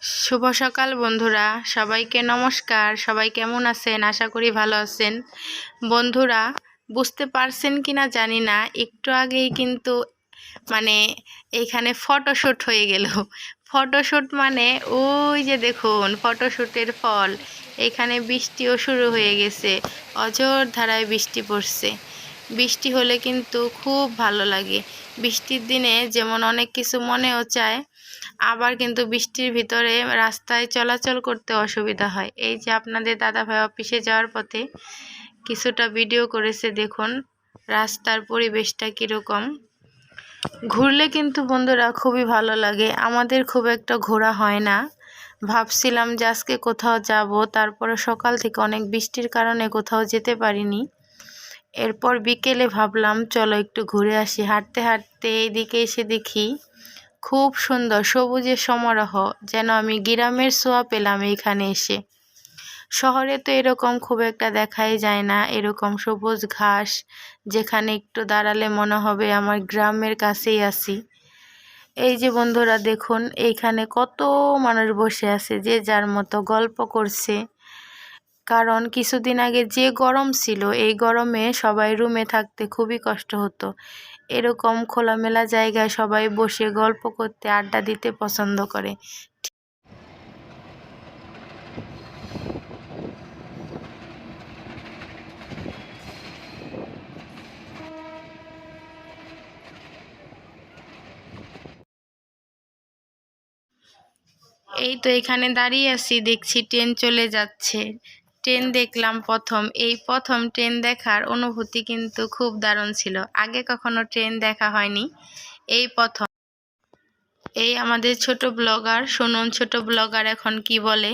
শুভ সকাল বন্ধুরা, সবাইকে নমস্কার। সবাই কেমন আছেন? আশা করি ভালো আছেন। বন্ধুরা, বুঝতে পারছেন কিনা জানি না, একটু আগেই কিন্তু এইখানে ফটোশ্যুট হয়ে গেল। ফটোশ্যুট ওই যে দেখুন ফটোশ্যুটের ফল। এখানে বৃষ্টিও শুরু হয়ে গেছে, অঝোর ধারায় বৃষ্টি পড়ছে। বৃষ্টি হলে কিন্তু খুব ভালো লাগে। বৃষ্টির দিনে যেমন অনেক কিছু মনেও চায়, আবার কিন্তু বৃষ্টির ভিতরে রাস্তায় চলাচল করতে অসুবিধা হয়। এই যে আপনাদের দাদাভাই অফিসে যাওয়ার পথে কিছুটা ভিডিও করেছে, দেখুন রাস্তার পরিবেশটা কীরকম। ঘুরলে কিন্তু বন্ধুরা খুবই ভালো লাগে। আমাদের খুব একটা ঘোরা হয় না। ভাবছিলাম যে আজকে কোথাও যাব, তারপরে সকাল থেকে অনেক বৃষ্টির কারণে কোথাও যেতে পারিনি। এরপর বিকেলে ভাবলাম চলো একটু ঘুরে আসি। হাঁটতে হাঁটতে এইদিকে এসে দেখি খুব সুন্দর সবুজের সমারোহ, যেন আমি গ্রামের ছোঁয়া পেলাম এইখানে এসে। শহরে তো এরকম খুব একটা দেখাই যায় না, এরকম সবুজ ঘাস, যেখানে একটু দাঁড়ালে মনে হবে আমার গ্রামের কাছেই আছি। এই যে বন্ধুরা দেখুন, এইখানে কত মানুষ বসে আছে, যে যার মতো গল্প করছে। কারণ কিছুদিন আগে যে গরম ছিল, এই গরমে সবাই রুমে থাকতে খুবই কষ্ট হতো। এরকম খোলামেলা জায়গায় সবাই বসে গল্প করতে, আড্ডা দিতে পছন্দ করে। এই তো এখানে দাঁড়িয়ে আছি, দেখছি ট্রেন চলে যাচ্ছে। ট্রেন দেখলাম এই প্রথম ট্রেন দেখার অনুভূতি কিন্তু খুব দারুণ ছিল। আগে কখনো ট্রেন দেখা হয়নি, এই প্রথম। এই আমাদের ছোট ব্লগার, শুনুন ছোট ব্লগার এখন কি বলে।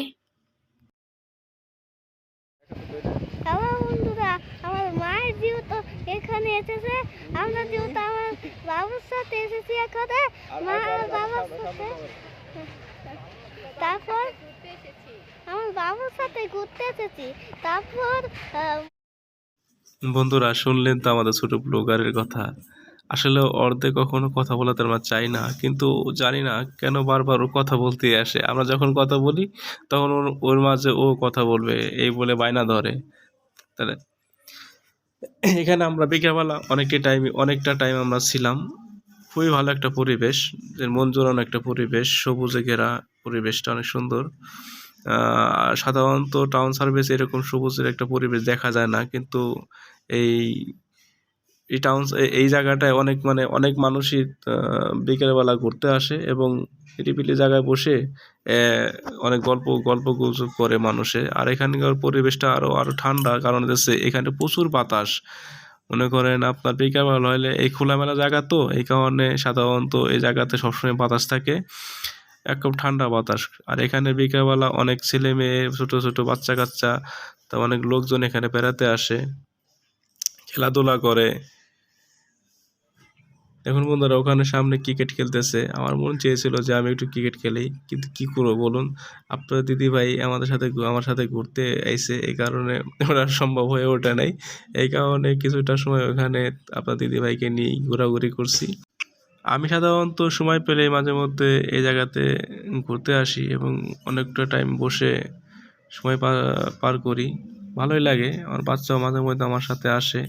বন্ধুরা, আমার মায়ের যেহেতু এখানে এসেছে, আমরা যেহেতু আমার বাবুর সাথে এসেছি এখানে, মা আর বাবার সাথে, তারপর আমার বাবুর সাথে ঘুরতে এসেছি। তারপর বন্ধুরা, শুনলেন তো আমাদের ছোট ব্লগারের কথা। আসলে অর্ধে কখনো কথা বলাতে আমরা চাই না, কিন্তু জানি না কেন বারবার ও কথা বলতে আসে। আমরা যখন কথা বলি তখন ওর মাঝে ও কথা বলবে এই বলে বায়না ধরে। তাহলে এখানে আমরা বিকেলবেলা অনেকটা টাইম আমরা ছিলাম। খুবই ভালো একটা পরিবেশ, যে মন জোড়ানো একটা পরিবেশ, সবুজে ঘেরা পরিবেশটা অনেক সুন্দর। সাধারণত টাউন সার্ভিস এরকম সবুজের একটা পরিবেশ দেখা যায় না, কিন্তু এই এই জায়গাটায় অনেক মানুষই বিকেলবেলা ঘুরতে আসে এবং নিরিবিলি জায়গায় বসে অনেক গল্প গুজব করে মানুষে। আর এখানকার পরিবেশটা আরো ঠান্ডা, কারণ হচ্ছে এখানে প্রচুর বাতাস। মনে করেন আপনার বিকেলবেলা হলে এই খোলামেলা জায়গা, তো এই কারণে সাধারণত এই জায়গাতে সবসময় বাতাস থাকে, একদম ঠান্ডা বাতাস। আর এখানে বিকেলবেলা অনেক ছেলে মেয়ে, ছোট ছোট বাচ্চা কাচ্চা, তা অনেক লোকজন এখানে বেড়াতে আসে, খেলাধুলা করে। এখন বন্ধুরা, ওখানে সামনে ক্রিকেট খেলতেছে। আমার মন চেয়েছিল যে আমি একটু ক্রিকেট খেলি, কিন্তু কি করবো বলুন। আপনার দিদিভাই আমার সাথে ঘুরতে আইছে, এই কারণে ওরা সম্ভব হয়ে ওঠে নাই। এই কারণে কিছুটা সময় ওখানে আপনার দিদিভাইকে নিয়ে ঘোরাঘুরি করছি। আমি সাধারণত সময় পেলে মাঝে মধ্যে এই জায়গাতে ঘুরতে আসি এবং অনেকটা টাইম বসে সময় পার করি। ভালোই লাগে। আমার বাচ্চাও মাঝে মধ্যে আমার সাথে আসে।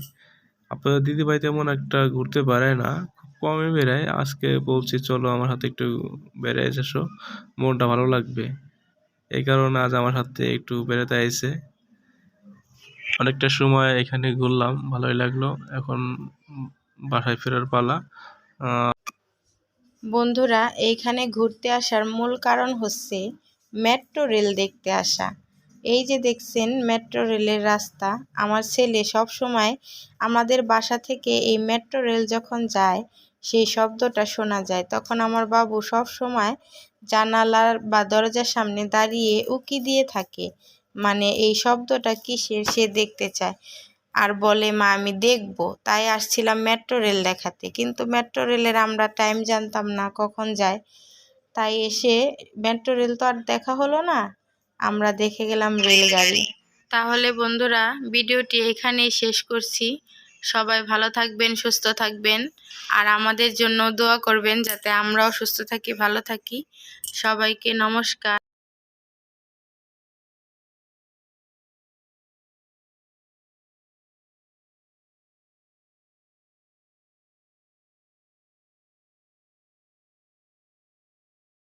আপনাদের দিদিভাই তেমন একটা ঘুরতে বেড়ায় না, খুব কমই বেড়ায়। আজকে বলছি চলো আমার সাথে একটু বেড়ায় এসো, মনটা ভালো লাগবে। এই কারণে আজ আমার সাথে একটু বেড়াতে আইছে। অনেকটা সময় এখানে ঘুরলাম, ভালোই লাগলো। এখন বাসায় ফেরার পালা। বন্ধুরা, এইখানে ঘুরতে আসার মূল কারণ হচ্ছে মেট্রো রেল দেখতে আসা। এই যে দেখছেন মেট্রো রেলের রাস্তা। আমার ছেলে সব সময় আমাদের বাসা থেকে এই মেট্রো রেল যখন যায়, সেই শব্দটা শোনা যায়। তখন আমার বাবু সব সময় জানালার বা দরজার সামনে দাঁড়িয়ে উকি দিয়ে থাকে, এই শব্দটা কিসের সে দেখতে চায়। আর বলে, মা আমি দেখবো। তাই আসছিলাম মেট্রো রেল দেখাতে, কিন্তু মেট্রো রেলের আমরা টাইম জানতাম না কখন যায়। তাই এসে মেট্রো রেল তো আর দেখা হলো না, আমরা দেখে গেলাম রেলগাড়ি। তাহলে বন্ধুরা, ভিডিওটি এখানেই শেষ করছি। সবাই ভালো থাকবেন, সুস্থ থাকবেন, আর আমাদের জন্য দোয়া করবেন যাতে আমরাও সুস্থ থাকি, ভালো থাকি। সবাইকে নমস্কার।